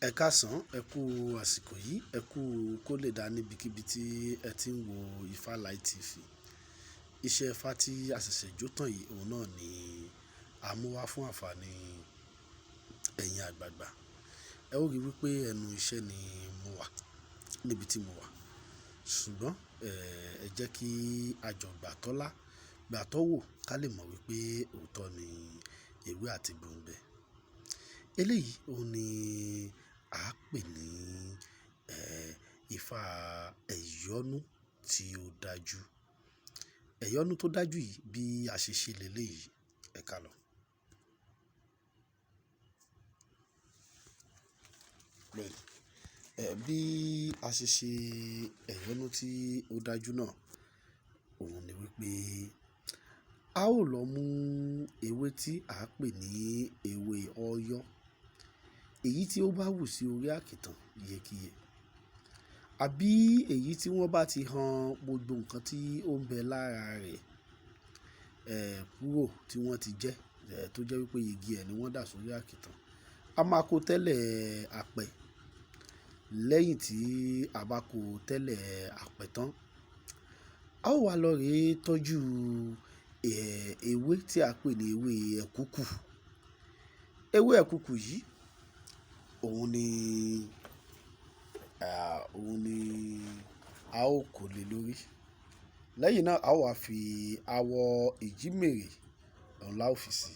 Ẹ káàsán, ẹ kú àsìkò yìí, ẹ kú kó lè dá níbikíbi tí ẹ ti ń wo Ifá Light TV. Iṣẹ́ Ifá tí a ṣẹ̀ṣẹ̀ jó tán yìí, òun náà ni a mú wá fún àǹfààní ẹ̀yin àgbààgbà. Ẹ ó rí wípé ẹnu iṣẹ́ ni mo wà, níbi tí mo wà. Ṣùgbọ́n ẹ jẹ́ kí a jọ gbàtọ́lá, gbàtọ́wò ká lè mọ̀ wípé òótọ́ ni ewé àti gbòǹgbẹ. Eléyìí òun ni a pè ní Ifá ẹ̀yọ́nú tí ó dájú. Ẹ̀yọ́nú tó dájú yìí bí a ṣe ṣe leléyìí, ẹ ká lọ. Bí a ṣe ṣe ẹ̀yọ́nú tí ó dájú náà, òun ni wípé a ó lọ mú ewé tí a pè ní ewé ọ̀yọ́, èyí tí ó bá wù sí orí àkìtàn yékiyè, àbí èyí tí wọ́n bá ti han gbogbo nǹkan tí ó ń bẹ lára rẹ̀ kúrò tí wọ́n ti jẹ́, tó jẹ́ wípé igi ẹ̀ ni wọ́n dà sórí àkìtàn. A máa kó tẹ́lẹ̀ àpẹ. Lẹ́yìn tí a bá kó tẹ́lẹ̀ àpẹ tán, a ó wá lọ rèé tọ́jú ewé tí a pè ní ewé ẹ̀kúkù. Ewé ẹ̀kúkù yìí òun ni a ó kó lé lórí. Lẹ́yìn náà a ó wá fi awọ ìjímèrè òun la ó fi sí.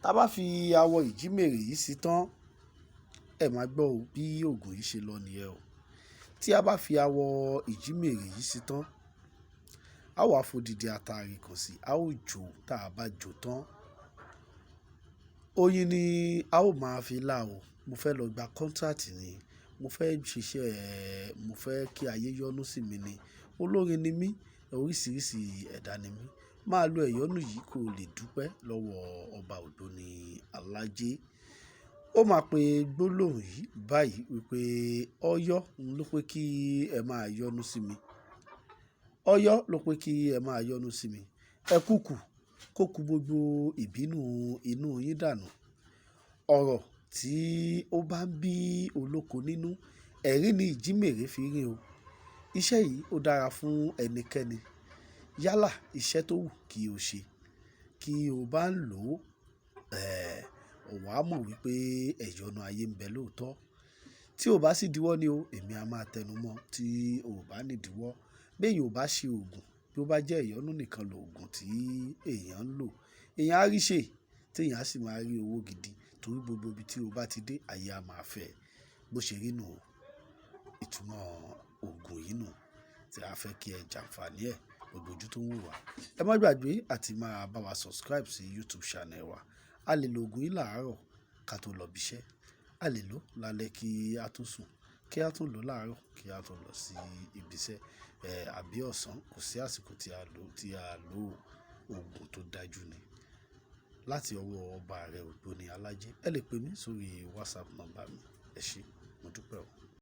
Tá bá fi awọ ìjímèrè yìí sí tán, ẹ máa gbọ́ o bí òògùn yìí ṣe lọ nìyẹn o. Tí a bá fi awọ ìjímèrè yìí sí tán, a ó wá f'odidi àtàrí kan sí, a ó jó. Tá a bá jó tán, oyin ni a ó máa fi lá o. Mo fẹ́ lọ gba contract ni, mo fẹ́ ṣiṣẹ́, mo fẹ́ kí ayé yọ́nú sí mi ni, olórin ni mí, oríṣiríṣi ẹ̀dá ni mí. Máa lo ẹ̀yọ́nú yìí kó lè dúpẹ́ lọ́wọ́ ọba ogboni ALAJE. Ó máa pe gbólóhùn yìí báyìí wípé ọ̀yọ́ ló pé kí ẹ máa yọ́nú sí mi. Ọ̀yọ́ ló pé kí ẹ máa yọ́nú sí mi. Ẹ̀kúkù kó ku gbogbo ìbínú inú yín dànù. Ọ̀rọ̀ tí ó bá ń bí olóko nínú, ẹ̀rín ni ìjímèrè fi rín o. Iṣẹ́ yìí ó dára fún ẹnikẹ́ni. Yálà iṣẹ́ tó wù kí o ṣe, kí o bá ń lò ó, wà á mọ̀ wípé ẹ̀yọ́nú ayé ń bẹ lóòótọ́. Tí o bá sì díwọ́ ni o, èmi a máa tẹnu mọ́. Tí o bá ní díwọ́, bí èèyàn ò bá ṣe òògùn, bí ó bá jẹ́ ẹ̀yọ́nú nìkan lòògùn tí èèyàn ń lò, èèyàn á rí ṣe, tí èèyàn á sì máa rí owó gidi. Torí gbogbo ibi tí o bá ti dé, ayé a máa fẹ́ ẹ. Bó ṣe rí nù o, ìtumọ̀ òògùn yìí nù, tí a fẹ́ kí ẹ jàǹfààní ẹ̀ gbogbo ojú tó ń wò wá. Ẹ má gbàgbé àti máa bá wa subscribe sí YouTube channel wa. A lè lo òògùn yìí láàárọ̀ ká tó lọ ibiṣẹ́. A lè lò ó lálẹ́ kí a tó sùn, kí a tó lò ó láàárọ̀ kí a tó lọ sí ibiṣẹ́. Àbí ọ̀sán, kò sí àsìkò tí a lò òògùn tó dájú ni. Láti ọwọ́ ọba àrẹ ogboni ALAJE. Ẹ lè pè mí sórí WhatsApp nọ́mbà mi. Ẹ ṣé, mo dúpẹ́ o.